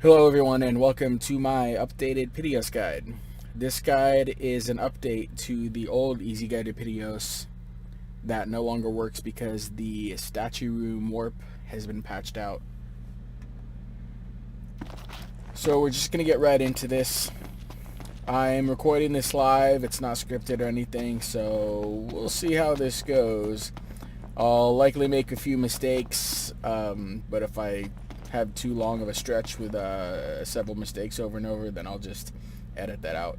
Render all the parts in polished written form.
Hello everyone and welcome to my updated Pitioss guide. This guide is an update to the old Easy Guide to Pitioss that no longer works because the statue room warp has been patched out. So we're just going to get right into this. I'm recording this live, it's not scripted or anything, so we'll see how this goes. I'll likely make a few mistakes, but if I have too long of a stretch with several mistakes over and over, then I'll just edit that out.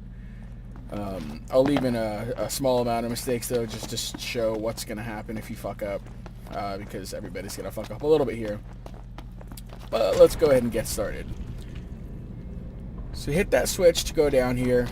I'll leave in a small amount of mistakes though, just to show what's going to happen if you fuck up, because everybody's going to fuck up a little bit here. But let's go ahead and get started. So hit that switch to go down here.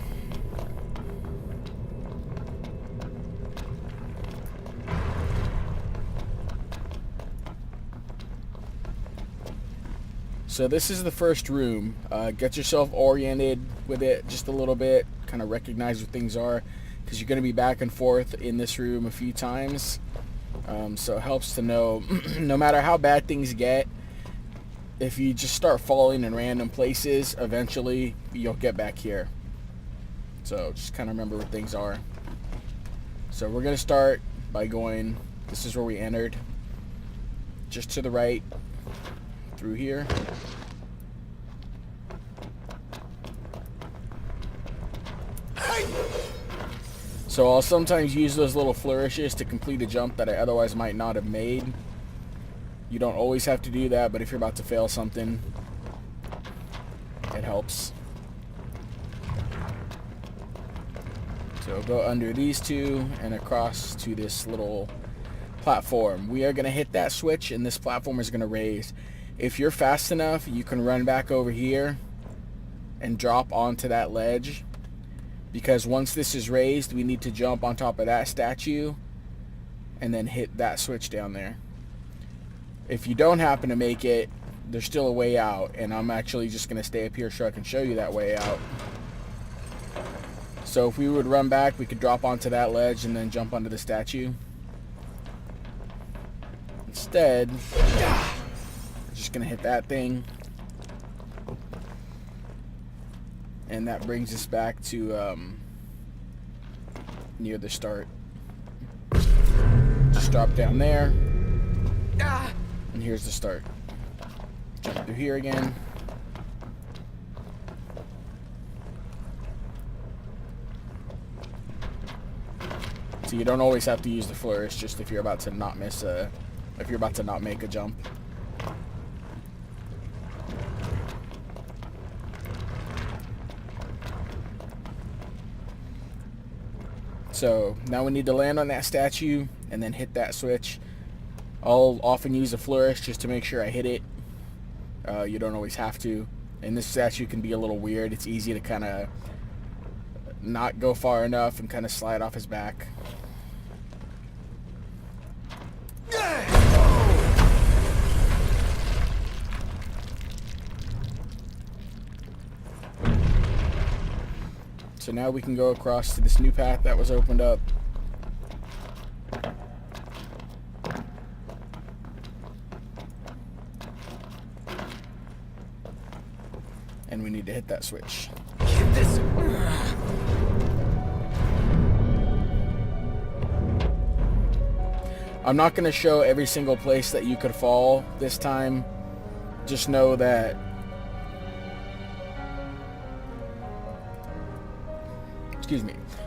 So this is the first room. Get yourself oriented with it just a little bit, kind of recognize what things are, because you're going to be back and forth in this room a few times. So it helps to know, no matter how bad things get, if you just start falling in random places, eventually you'll get back here. So just kind of remember what things are. So we're going to start by going, this is where we entered, just to the right, through here. So I'll sometimes use those little flourishes to complete a jump that I otherwise might not have made. You don't always have to do that, but if you're about to fail something, it helps. So go under these two and across to this little platform. We are going to hit that switch and this platform is going to raise. If you're fast enough, you can run back over here and drop onto that ledge, because once this is raised, we need to jump on top of that statue and then hit that switch down there. If you don't happen to make it, there's still a way out, and I'm actually just going to stay up here so I can show you that way out. So if we would run back, we could drop onto that ledge and then jump onto the statue. Instead, just going to hit that thing, and that brings us back to near the start. Just drop down there, and here's the start. Jump through here again. So you don't always have to use the flourish, just if you're about to not miss a, if you're about to not make a jump. So now we need to land on that statue and then hit that switch. I'll often use a flourish just to make sure I hit it. You don't always have to. And this statue can be a little weird. It's easy to kind of not go far enough and kind of slide off his back. So now we can go across to this new path that was opened up. And we need to hit that switch. Get this. I'm not going to show every single place that you could fall this time. Just know that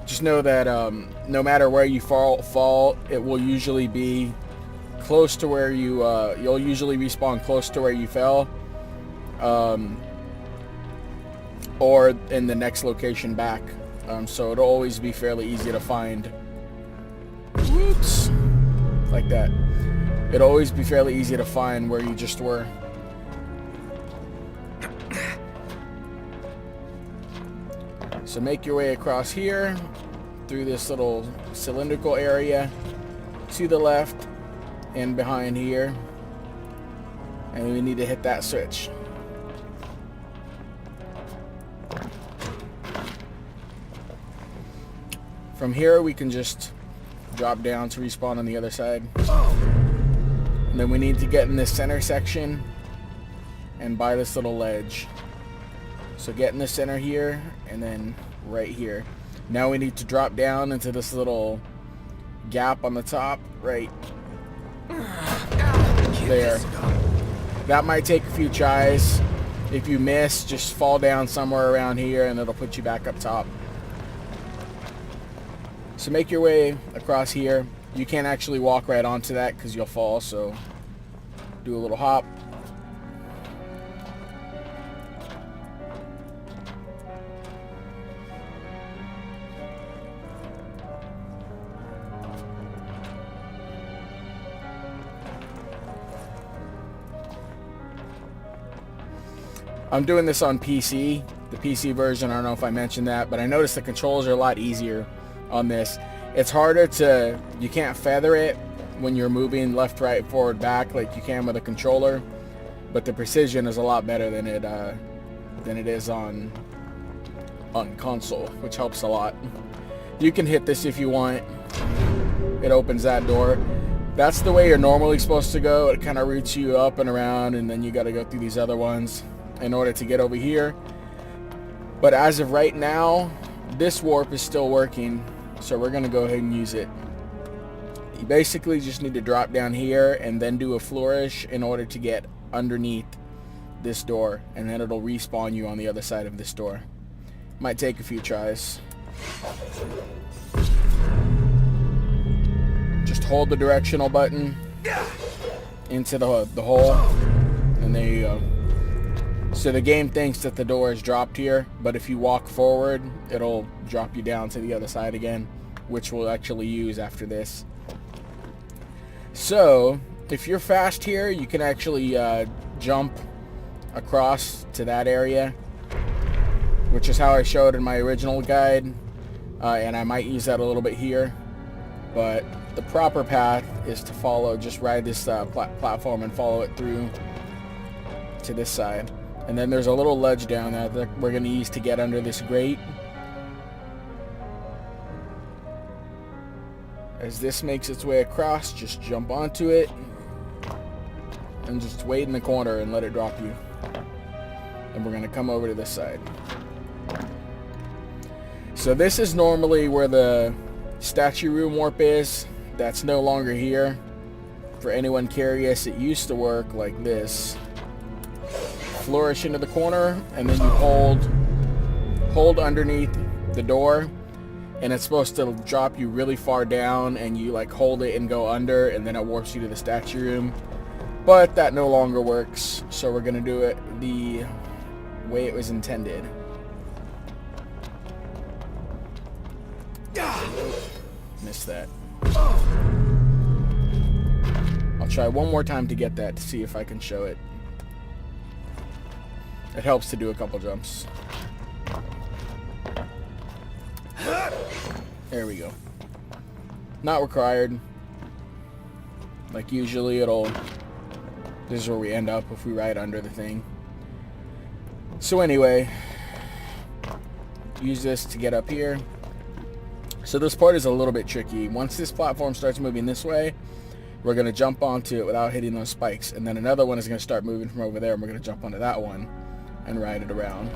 just know that no matter where you fall, it will usually be close to where you you'll usually respawn close to where you fell, or in the next location back. So it'll always be fairly easy to find. Whoops, like that. It'll always be fairly easy to find where you just were. So make your way across here, through this little cylindrical area, to the left, and behind here. And we need to hit that switch. From here, we can just drop down to respawn on the other side. And then we need to get in this center section and by this little ledge. So get in the center here, and then right here. Now we need to drop down into this little gap on the top, right there. That might take a few tries. If you miss, just fall down somewhere around here and it'll put you back up top. So make your way across here. You can't actually walk right onto that because you'll fall, so do a little hop. I'm doing this on PC, the PC version. I don't know if I mentioned that, but I noticed the controls are a lot easier on this. It's harder to, you can't feather it when you're moving left, right, forward, back like you can with a controller, but the precision is a lot better than it is on console, which helps a lot. You can hit this if you want. It opens that door. That's the way you're normally supposed to go. It kind of routes you up and around, and then you got to go through these other ones in order to get over here. But as of right now, this warp is still working, so we're gonna go ahead and use it. You basically just need to drop down here and then do a flourish in order to get underneath this door, and then it'll respawn you on the other side of this door. Might take a few tries. Just hold the directional button into the hole, and there you go. So the game thinks that the door is dropped here, but if you walk forward, it'll drop you down to the other side again, which we'll actually use after this. So if you're fast here, you can actually jump across to that area, which is how I showed in my original guide, and I might use that a little bit here. But the proper path is to follow, just ride this platform and follow it through to this side. And then there's a little ledge down there that we're going to use to get under this grate. As this makes its way across, just jump onto it and just wait in the corner and let it drop you. And we're going to come over to this side. So this is normally where the statue room warp is. That's no longer here. For anyone curious, it used to work like this. Flourish into the corner, and then you hold underneath the door, and it's supposed to drop you really far down, and you like hold it and go under, and then it warps you to the statue room. But that no longer works, so we're gonna do it the way it was intended. Missed that. I'll try one more time to get that to see if I can show it. It helps to do a couple jumps. There we go. Not required. Like usually this is where we end up if we ride under the thing. So anyway, use this to get up here. So this part is a little bit tricky. Once this platform starts moving this way, we're going to jump onto it without hitting those spikes. And then another one is going to start moving from over there, and we're going to jump onto that one and ride it around.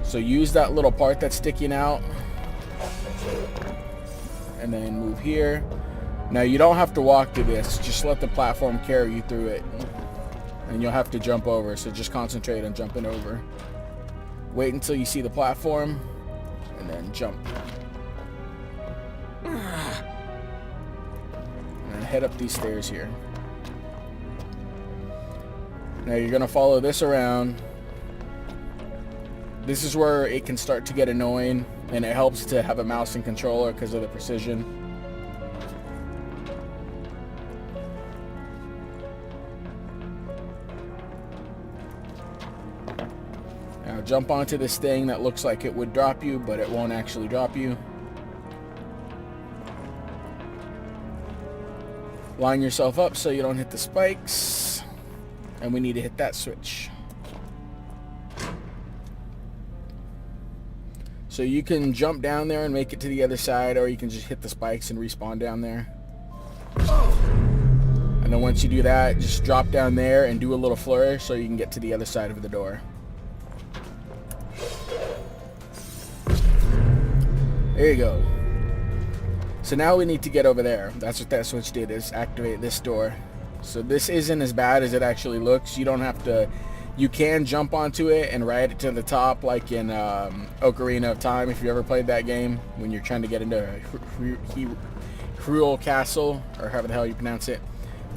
So use that little part that's sticking out, and then move here. Now you don't have to walk through this, just let the platform carry you through it, and you'll have to jump over, so just concentrate on jumping over. Wait until you see the platform, and then jump. And then head up these stairs here. Now you're going to follow this around. This is where it can start to get annoying, and it helps to have a mouse and controller because of the precision. Now jump onto this thing that looks like it would drop you, but it won't actually drop you. Line yourself up so you don't hit the spikes. And we need to hit that switch. So you can jump down there and make it to the other side, or you can just hit the spikes and respawn down there. And then once you do that, just drop down there and do a little flourish so you can get to the other side of the door. There you go. So now we need to get over there. That's what that switch did, is activate this door. So this isn't as bad as it actually looks. You don't have to, you can jump onto it and ride it to the top like in Ocarina of Time, if you ever played that game, when you're trying to get into Hyrule Castle, or however the hell you pronounce it.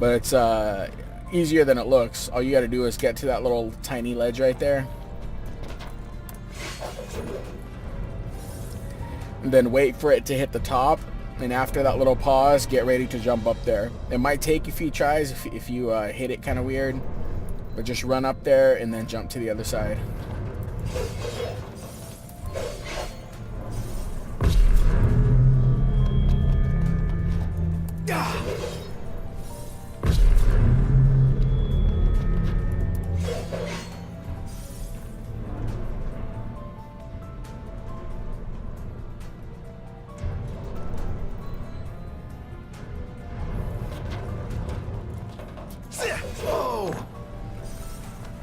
But it's easier than it looks. All you got to do is get to that little tiny ledge right there. And then wait for it to hit the top. And after that little pause, get ready to jump up there. It might take a few tries if you hit it kind of weird. But just run up there and then jump to the other side.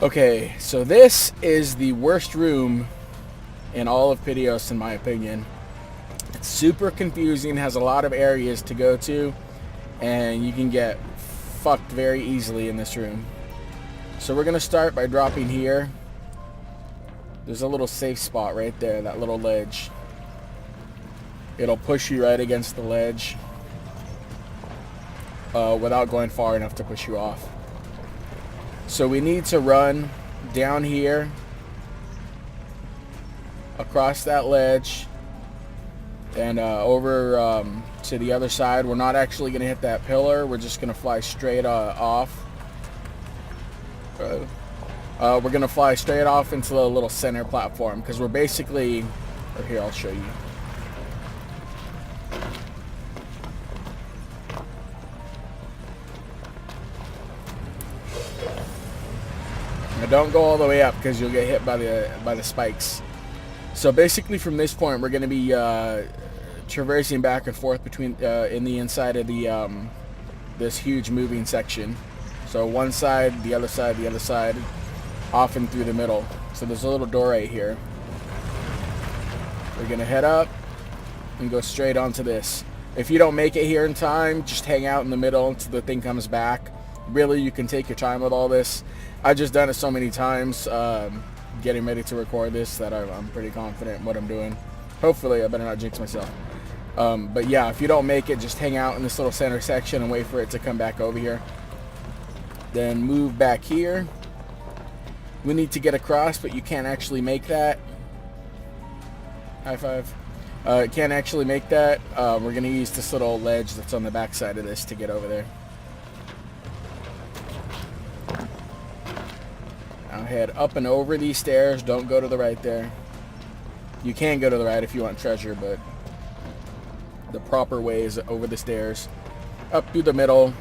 Okay, so this is the worst room in all of Pitioss, in my opinion. It's super confusing, has a lot of areas to go to, and you can get fucked very easily in this room. So we're going to start by dropping here. There's a little safe spot right there, that little ledge. It'll push you right against the ledge without going far enough to push you off. So we need to run down here, across that ledge, and over to the other side. We're not actually going to hit that pillar. We're just going to fly straight off. We're going to fly straight off into the little center platform, because we're basically... Or here, I'll show you. Now don't go all the way up, because you'll get hit by the spikes. So basically from this point we're going to be traversing back and forth between in the inside of the this huge moving section. So one side, the other side, off and through the middle. So there's a little door right here. We're going to head up and go straight onto this. If you don't make it here in time, just hang out in the middle until the thing comes back. Really, you can take your time with all this. I've just done it so many times getting ready to record this that I'm pretty confident in what I'm doing. Hopefully, I better not jinx myself. But yeah, if you don't make it, just hang out in this little center section and wait for it to come back over here. Then move back here. We need to get across, but you can't actually make that. High five. Can't actually make that. We're going to use this little ledge that's on the back side of this to get over there. Now head up and over these stairs. Don't go to the right there. You can go to the right if you want treasure, but the proper way is over the stairs, up through the middle.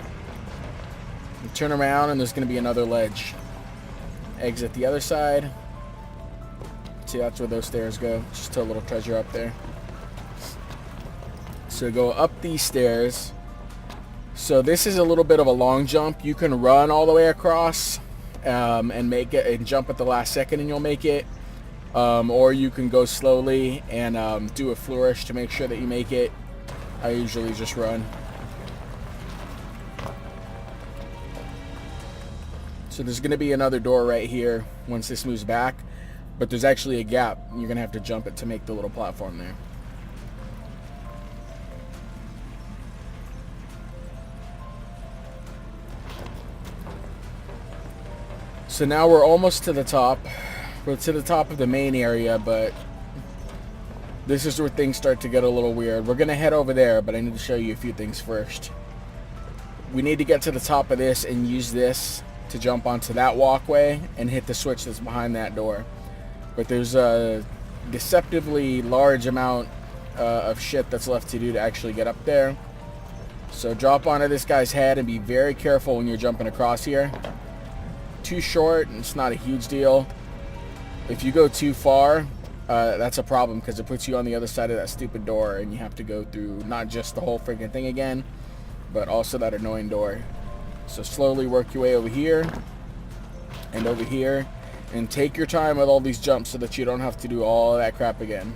You turn around and there's going to be another ledge. Exit the other side. See, that's where those stairs go. Just a little treasure up there. So go up these stairs. So this is a little bit of a long jump. You can run all the way across and make it and jump at the last second and you'll make it. Or you can go slowly and do a flourish to make sure that you make it. I usually just run. So there's going to be another door right here once this moves back, but there's actually a gap. You're going to have to jump it to make the little platform there. So now we're almost to the top. We're to the top of the main area, but this is where things start to get a little weird. We're going to head over there, but I need to show you a few things first. We need to get to the top of this and use this to jump onto that walkway and hit the switch that's behind that door. But there's a deceptively large amount of shit that's left to do to actually get up there. So drop onto this guy's head and be very careful when you're jumping across here. Too short, and it's not a huge deal. If you go too far, that's a problem because it puts you on the other side of that stupid door and you have to go through not just the whole freaking thing again, but also that annoying door. So slowly work your way over here and over here and take your time with all these jumps so that you don't have to do all that crap again.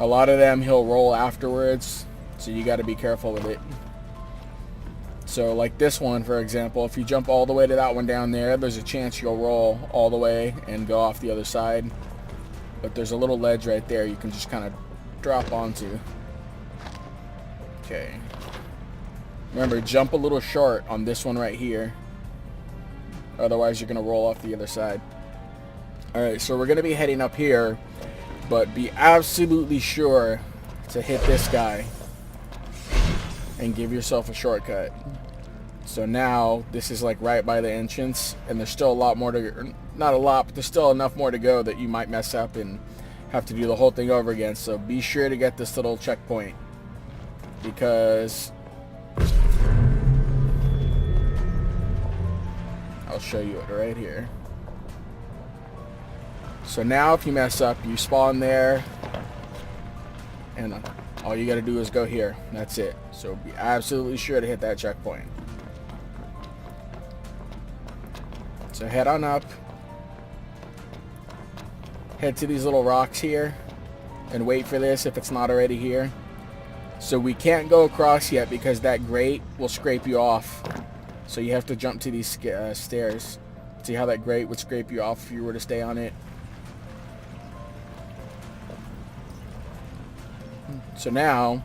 A lot of them he'll roll afterwards, so you got to be careful with it. So like this one, for example, if you jump all the way to that one down there, there's a chance you'll roll all the way and go off the other side. But there's a little ledge right there you can just kind of drop onto. Okay. Remember, jump a little short on this one right here. Otherwise, you're going to roll off the other side. Alright, so we're going to be heading up here, but be absolutely sure to hit this guy and give yourself a shortcut. So now, this is like right by the entrance, and there's still a lot more to, not a lot, but there's still enough more to go that you might mess up and have to do the whole thing over again. So be sure to get this little checkpoint, because I'll show you it right here. So now if you mess up, you spawn there, and all you got to do is go here. That's it. So be absolutely sure to hit that checkpoint. So head on up. Head to these little rocks here and wait for this if it's not already here. So we can't go across yet because that grate will scrape you off. So you have to jump to these stairs. See how that grate would scrape you off if you were to stay on it? So now,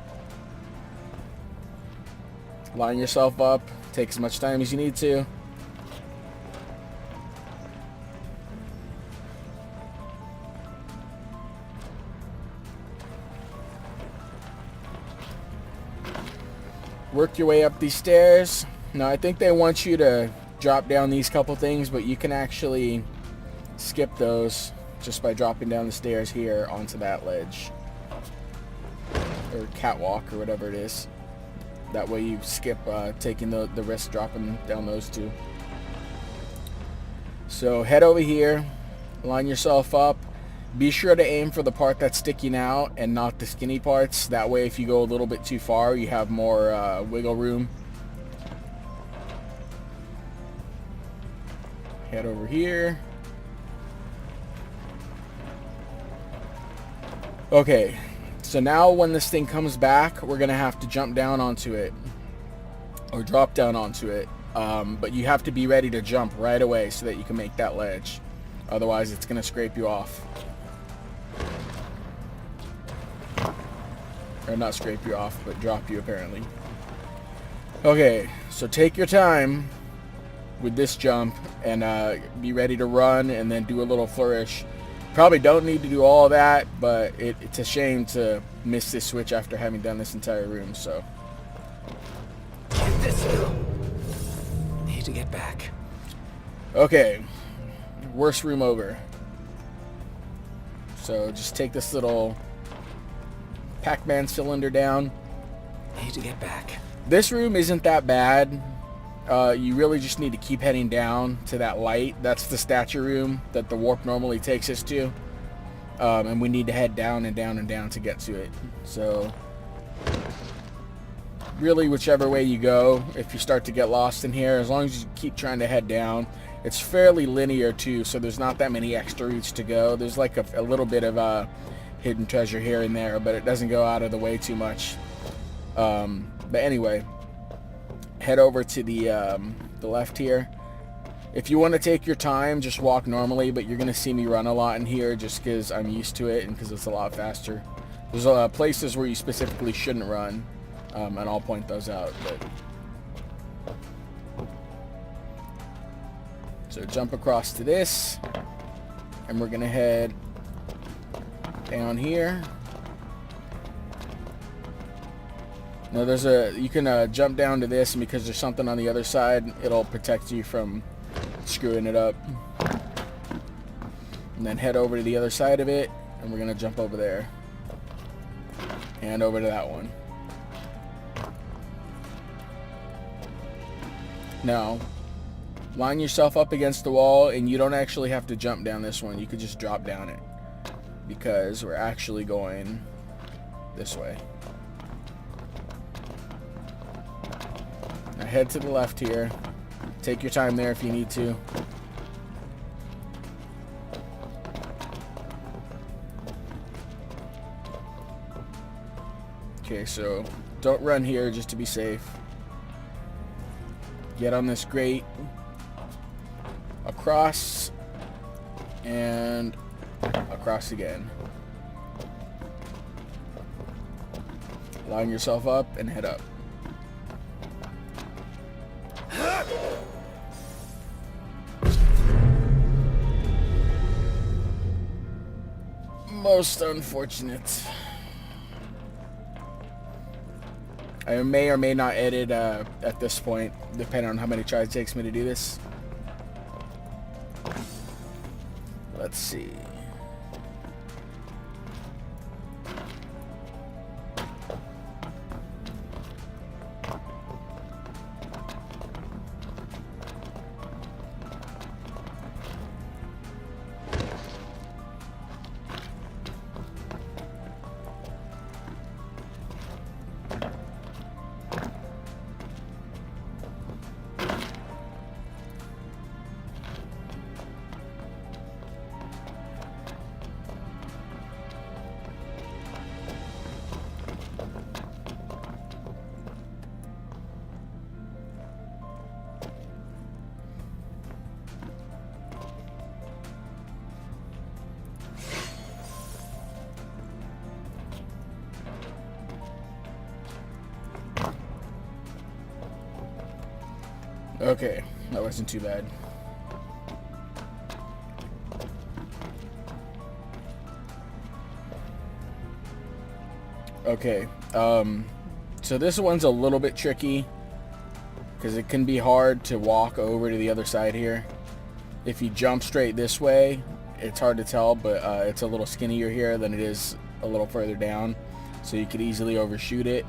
line yourself up. Take as much time as you need to. Work your way up these stairs. Now I think they want you to drop down these couple things, but you can actually skip those just by dropping down the stairs here onto that ledge. Or catwalk, or whatever it is. That way you skip taking the risk dropping down those two. So head over here, line yourself up. Be sure to aim for the part that's sticking out and not the skinny parts. That way if you go a little bit too far, you have more wiggle room. Head over here. Okay, so now when this thing comes back, we're going to have to jump down onto it. Or drop down onto it. But you have to be ready to jump right away so that you can make that ledge. Otherwise it's going to scrape you off. Or not scrape you off, but drop you apparently. Okay, so take your time with this jump and be ready to run and then do a little flourish. Probably don't need to do all that, but it's a shame to miss this switch after having done this entire room, so. Get this now. Need to get back. Okay, worst room over. So just take this little Pac-Man cylinder down. Need to get back. This room isn't that bad. You really just need to keep heading down to that light. That's the statue room that the warp normally takes us to. And we need to head down and down and down to get to it. So really whichever way you go, if you start to get lost in here, as long as you keep trying to head down, it's fairly linear too, so there's not that many extra routes to go. There's like a little bit of hidden treasure here and there, but it doesn't go out of the way too much. But anyway, head over to the left here. If you want to take your time, just walk normally, but you're going to see me run a lot in here just because I'm used to it and because it's a lot faster. There's places where you specifically shouldn't run, and I'll point those out. So jump across to this, and we're going to head down here. Now you can jump down to this, and because there's something on the other side, it'll protect you from screwing it up. And then head over to the other side of it, and we're going to jump over there. And over to that one. Now, line yourself up against the wall, and you don't actually have to jump down this one. You could just drop down it, because we're actually going this way. Now head to the left here. Take your time there if you need to. Okay, so don't run here just to be safe. Get on this grate, across, and across again. Line yourself up and head up. Most unfortunate. I may or may not edit at this point, depending on how many tries it takes me to do this. Let's see. Okay, that wasn't too bad. Okay, so this one's a little bit tricky because it can be hard to walk over to the other side here. If you jump straight this way, it's hard to tell, but it's a little skinnier here than it is a little further down, so you could easily overshoot it.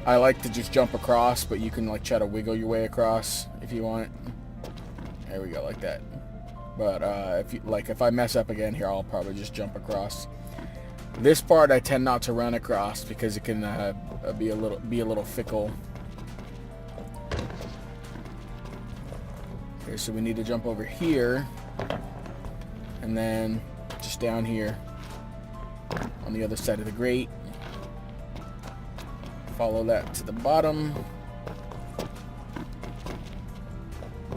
I like to just jump across, but you can like try to wiggle your way across if you want. There we go, like that. But if I mess up again here, I'll probably just jump across. This part I tend not to run across because it can be a little fickle. Okay, so we need to jump over here, and then just down here on the other side of the grate. Follow that to the bottom,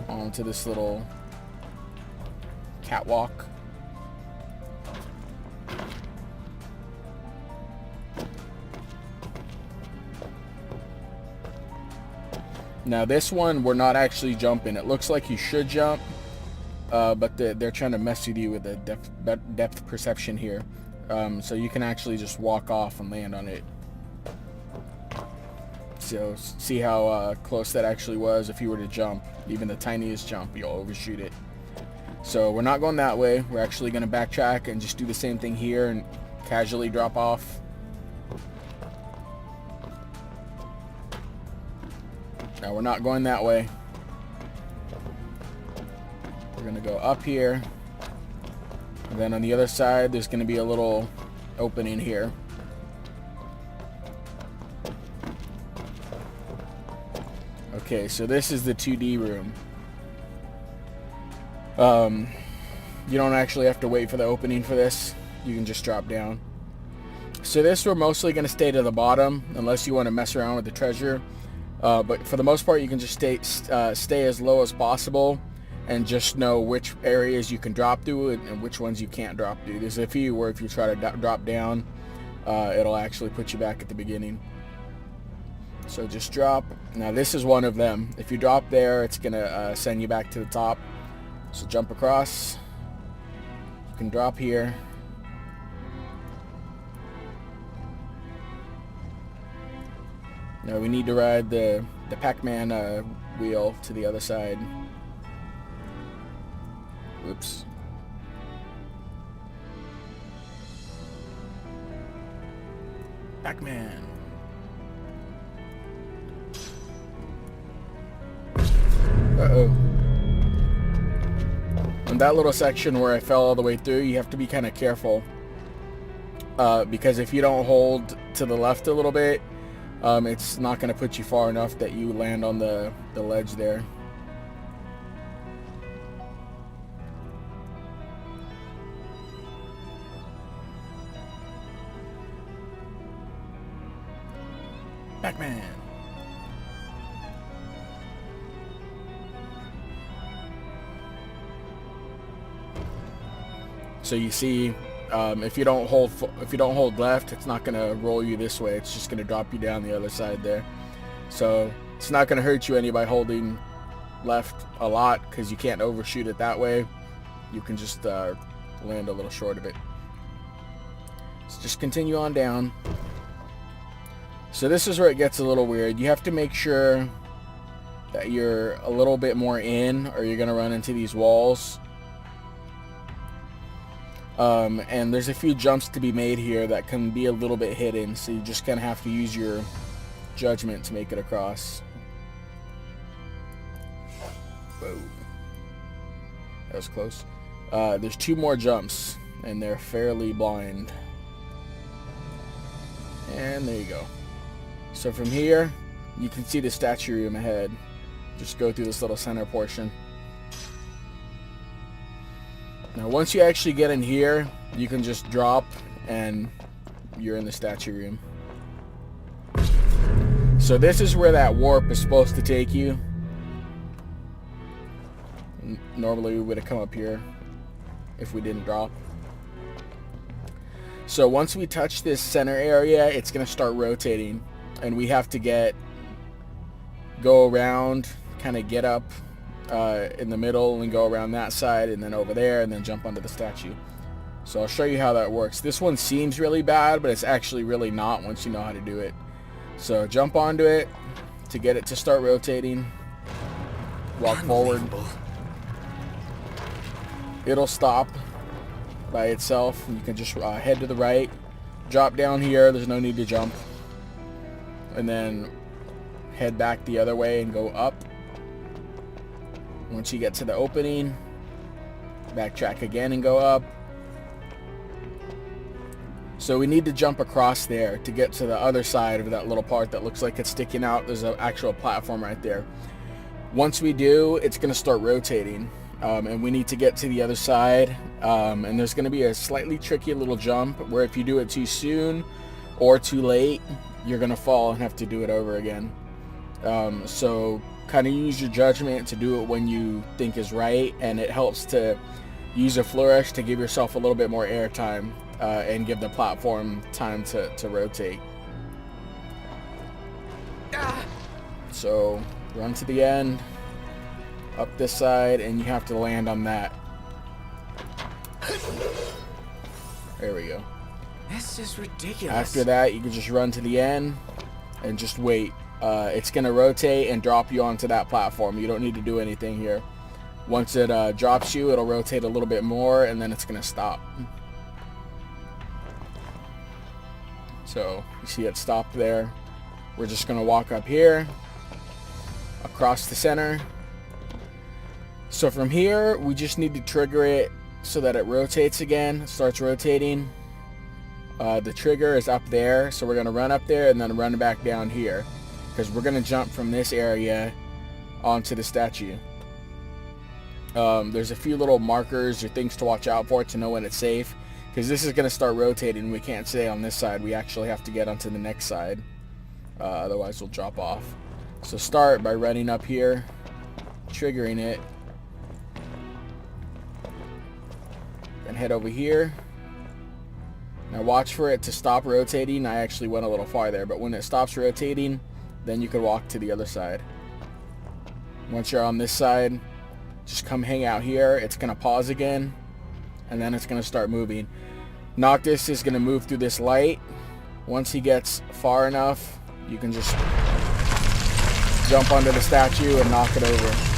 onto this little catwalk. Now this one, we're not actually jumping. It looks like you should jump, but they're trying to mess with you with the depth perception here. So you can actually just walk off and land on it. So see how close that actually was. If you were to jump, even the tiniest jump, you'll overshoot it. So we're not going that way. We're actually going to backtrack and just do the same thing here and casually drop off. Now we're not going that way. We're going to go up here. And then on the other side, there's going to be a little opening here. Okay, so this is the 2D room. You don't actually have to wait for the opening for this. You can just drop down. So this, we're mostly going to stay to the bottom unless you want to mess around with the treasure. But for the most part, you can just stay as low as possible and just know which areas you can drop through and which ones you can't drop through. There's a few where if you try to drop down, it'll actually put you back at the beginning. So just drop. Now this is one of them. If you drop there, it's gonna send you back to the top. So jump across. You can drop here. Now we need to ride the Pac-Man wheel to the other side. Oops. Pac-Man. Uh-oh. In that little section where I fell all the way through, you have to be kind of careful. Because if you don't hold to the left a little bit, it's not going to put you far enough that you land on the ledge there. Pac-Man. So you see, if you don't hold left, it's not gonna roll you this way. It's just gonna drop you down the other side there. So it's not gonna hurt you any by holding left a lot, because you can't overshoot it that way. You can just land a little short of it. So just continue on down. So this is where it gets a little weird. You have to make sure that you're a little bit more in, or you're gonna run into these walls. And there's a few jumps to be made here that can be a little bit hidden, so you just kind of have to use your judgment to make it across. Whoa. That was close. There's 2 more jumps, and they're fairly blind. And there you go. So from here, you can see the statue room ahead. Just go through this little center portion. Now once you actually get in here, you can just drop and you're in the statue room. So this is where that warp is supposed to take you. Normally we would have come up here if we didn't drop. So once we touch this center area, it's going to start rotating, and we have to go around, kind of get up in the middle and go around that side and then over there and then jump onto the statue. So I'll show you how that works. This one seems really bad, but it's actually really not once you know how to do it. So jump onto it to get it to start rotating. Walk forward. It'll stop by itself. You can just head to the right, drop down here. There's no need to jump. And then head back the other way and go up. Once you get to the opening, backtrack again and go up. So we need to jump across there to get to the other side of that little part that looks like it's sticking out. There's an actual platform right there. Once we do, it's going to start rotating. And we need to get to the other side. And there's going to be a slightly tricky little jump where if you do it too soon or too late, you're going to fall and have to do it over again. So kind of use your judgment to do it when you think is right, and it helps to use a flourish to give yourself a little bit more air time and give the platform time to rotate. So run to the end, up this side, and you have to land on that. There we go. This is ridiculous. After that, you can just run to the end and just wait. It's going to rotate and drop you onto that platform. You don't need to do anything here. Once it drops you, it'll rotate a little bit more, and then it's going to stop. So you see it stopped there. We're just going to walk up here, across the center. So from here, we just need to trigger it so that it rotates again, starts rotating. The trigger is up there, so we're going to run up there and then run back down here, because we're going to jump from this area onto the statue. There's a few little markers or things to watch out for to know when it's safe, because this is going to start rotating. We can't stay on this side. We actually have to get onto the next side. Otherwise we'll drop off. So start by running up here, triggering it, and head over here. Now watch for it to stop rotating. I actually went a little farther, but when it stops rotating, then you can walk to the other side. Once you're on this side, just come hang out here. It's going to pause again, and then it's going to start moving. Noctis is going to move through this light. Once he gets far enough, you can just jump onto the statue and knock it over.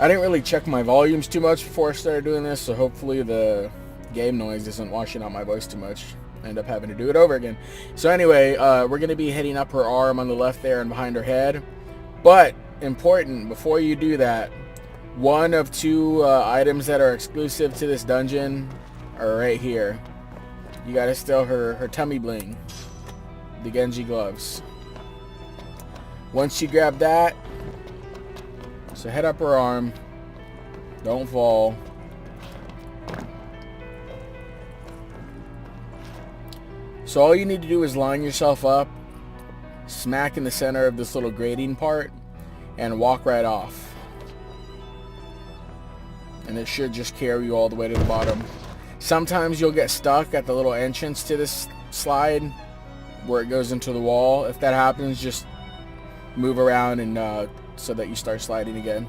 I didn't really check my volumes too much before I started doing this, so hopefully the game noise isn't washing out my voice too much. I end up having to do it over again. So anyway, we're going to be hitting up her arm on the left there and behind her head. But, important, before you do that, one of 2 items that are exclusive to this dungeon are right here. You got to steal her tummy bling, the Genji gloves. Once you grab that, so head upper arm, don't fall. So all you need to do is line yourself up, smack in the center of this little grading part, and walk right off. And it should just carry you all the way to the bottom. Sometimes you'll get stuck at the little entrance to this slide where it goes into the wall. If that happens, just move around and so that you start sliding again.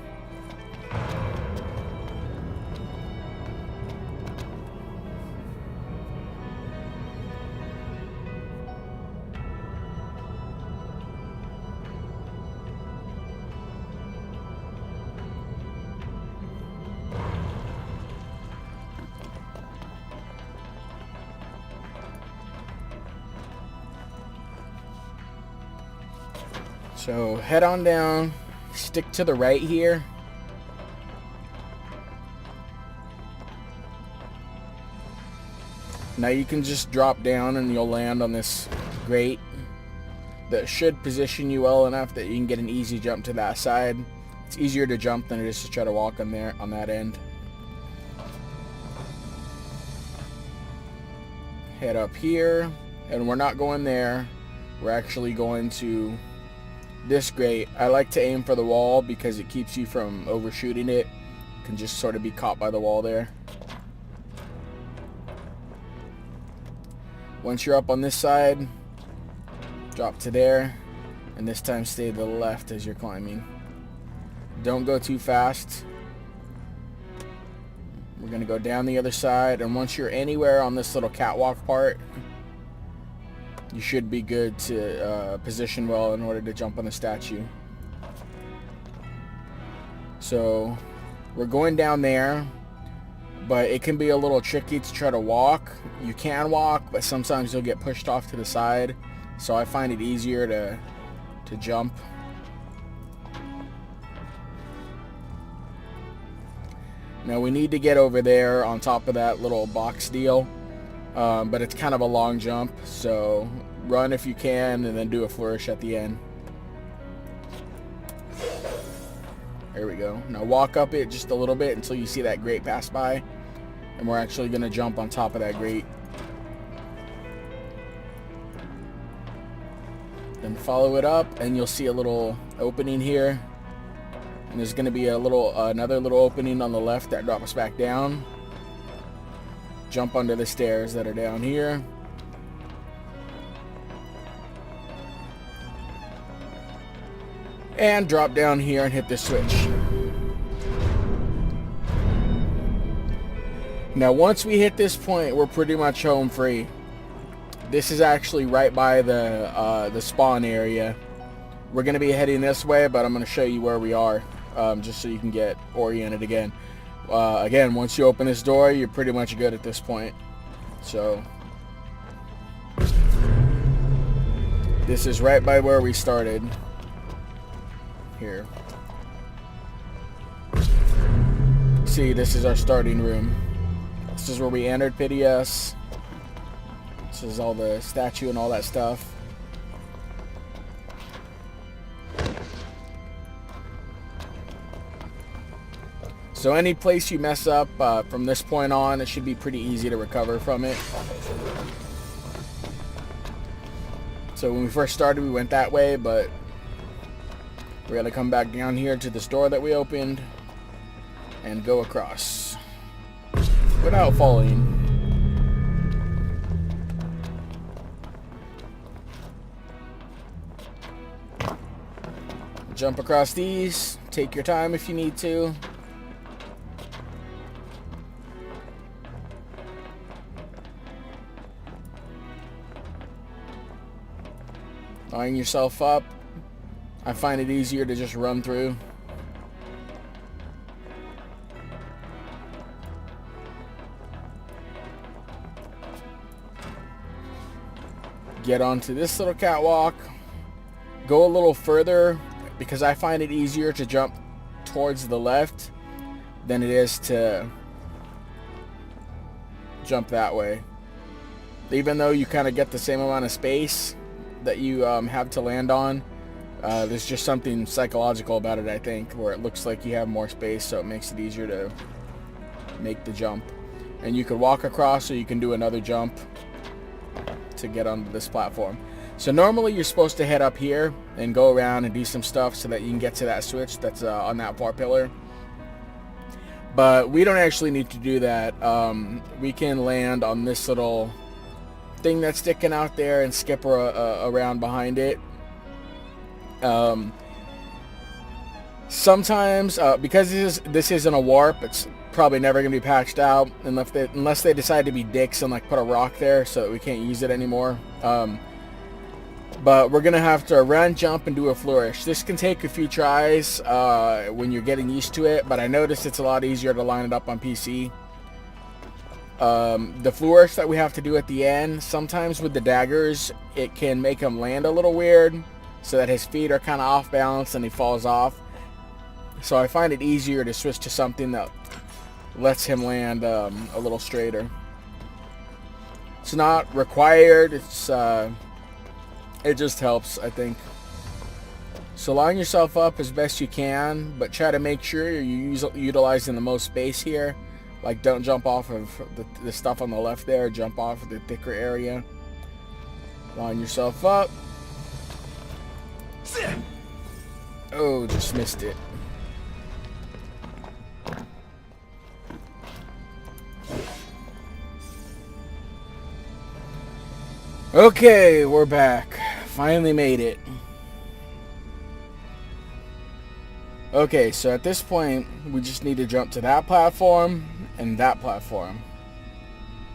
So head on down, stick to the right here. Now you can just drop down and you'll land on this grate that should position you well enough that you can get an easy jump to that side. It's easier to jump than it is to try to walk on there on that end. Head up here, and we're not going there. We're actually going to this grate. I like to aim for the wall because it keeps you from overshooting it. You can just sort of be caught by the wall there. Once you're up on this side, drop to there, and this time stay to the left as you're climbing. Don't go too fast. We're going to go down the other side, and once you're anywhere on this little catwalk part, you should be good to position well in order to jump on the statue. So we're going down there, but it can be a little tricky to try to walk. You can walk, but sometimes you'll get pushed off to the side. So I find it easier to jump. Now we need to get over there on top of that little box deal. But it's kind of a long jump, so run if you can and then do a flourish at the end. There we go. Now walk up it just a little bit until you see that grate pass by, and we're actually going to jump on top of that grate. Then follow it up and you'll see a little opening here, and there's going to be a little another little opening on the left that drops back down. Jump under the stairs that are down here. And drop down here and hit this switch. Now once we hit this point, we're pretty much home free. This is actually right by the spawn area. We're going to be heading this way, but I'm going to show you where we are, just so you can get oriented again. Again, once you open this door, you're pretty much good at this point. So this is right by where we started. Here. See, this is our starting room. This is where we entered Pitioss. This is all the statue and all that stuff. So any place you mess up from this point on, it should be pretty easy to recover from it. So when we first started, we went that way, but we're going to come back down here to this door that we opened and go across without falling. Jump across these. Take your time if you need to. Line yourself up. I find it easier to just run through. Get onto this little catwalk. Go a little further because I find it easier to jump towards the left than it is to jump that way. Even though you kind of get the same amount of space that you have to land on, There's just something psychological about it, I think, where it looks like you have more space, so it makes it easier to make the jump. And you could walk across, or you can do another jump to get onto this platform. So normally you're supposed to head up here and go around and do some stuff so that you can get to that switch that's on that far pillar. But we don't actually need to do that. We can land on this little thing that's sticking out there and skip around behind it. Sometimes, because this isn't a warp, it's probably never going to be patched out unless they decide to be dicks and like put a rock there so that we can't use it anymore. But we're going to have to run, jump, and do a flourish. This can take a few tries when you're getting used to it, but I noticed it's a lot easier to line it up on PC. The flourish that we have to do at the end, sometimes with the daggers, it can make him land a little weird, so that his feet are kind of off balance and he falls off. So I find it easier to switch to something that lets him land a little straighter. It's not required. It just helps, I think. So line yourself up as best you can, but try to make sure you're utilizing the most space here. Like, don't jump off of the stuff on the left there. Jump off of the thicker area. Line yourself up. Oh, just missed it. Okay, we're back. Finally made it. Okay, so at this point, we just need to jump to that platform and that platform.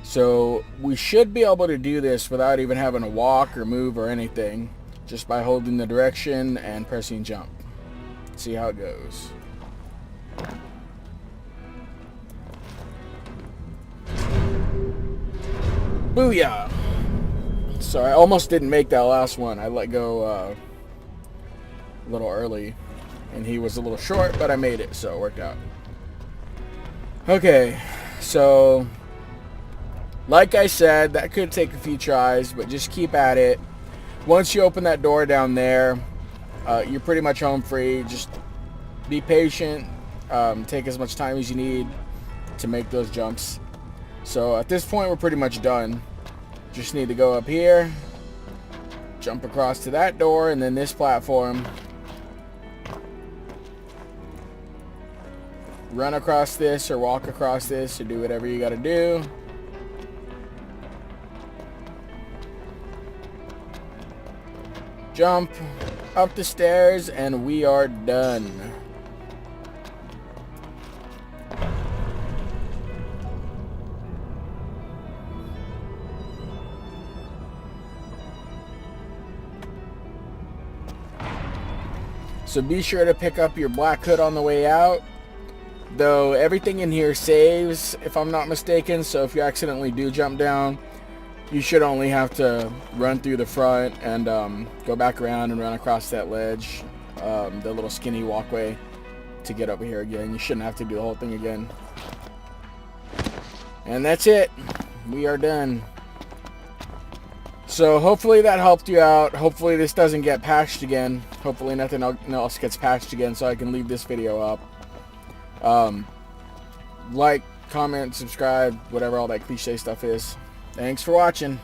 So we should be able to do this without even having to walk or move or anything, just by holding the direction and pressing jump. See how it goes. Booyah! So I almost didn't make that last one. I let go a little early, and he was a little short, but I made it, so it worked out. Okay, so like I said, that could take a few tries, but just keep at it. Once you open that door down there, you're pretty much home free. Just be patient. Take as much time as you need to make those jumps. So at this point, we're pretty much done. Just need to go up here, jump across to that door, and then this platform. Run across this or walk across this or do whatever you got to do. Jump up the stairs, and we are done. So be sure to pick up your black hood on the way out. Though everything in here saves, if I'm not mistaken, so if you accidentally do jump down, you should only have to run through the front and go back around and run across that ledge, the little skinny walkway, to get over here again. You shouldn't have to do the whole thing again. And that's it. We are done. So hopefully that helped you out. Hopefully this doesn't get patched again. Hopefully nothing else gets patched again so I can leave this video up. Like, comment, subscribe, whatever all that cliche stuff is. Thanks for watching.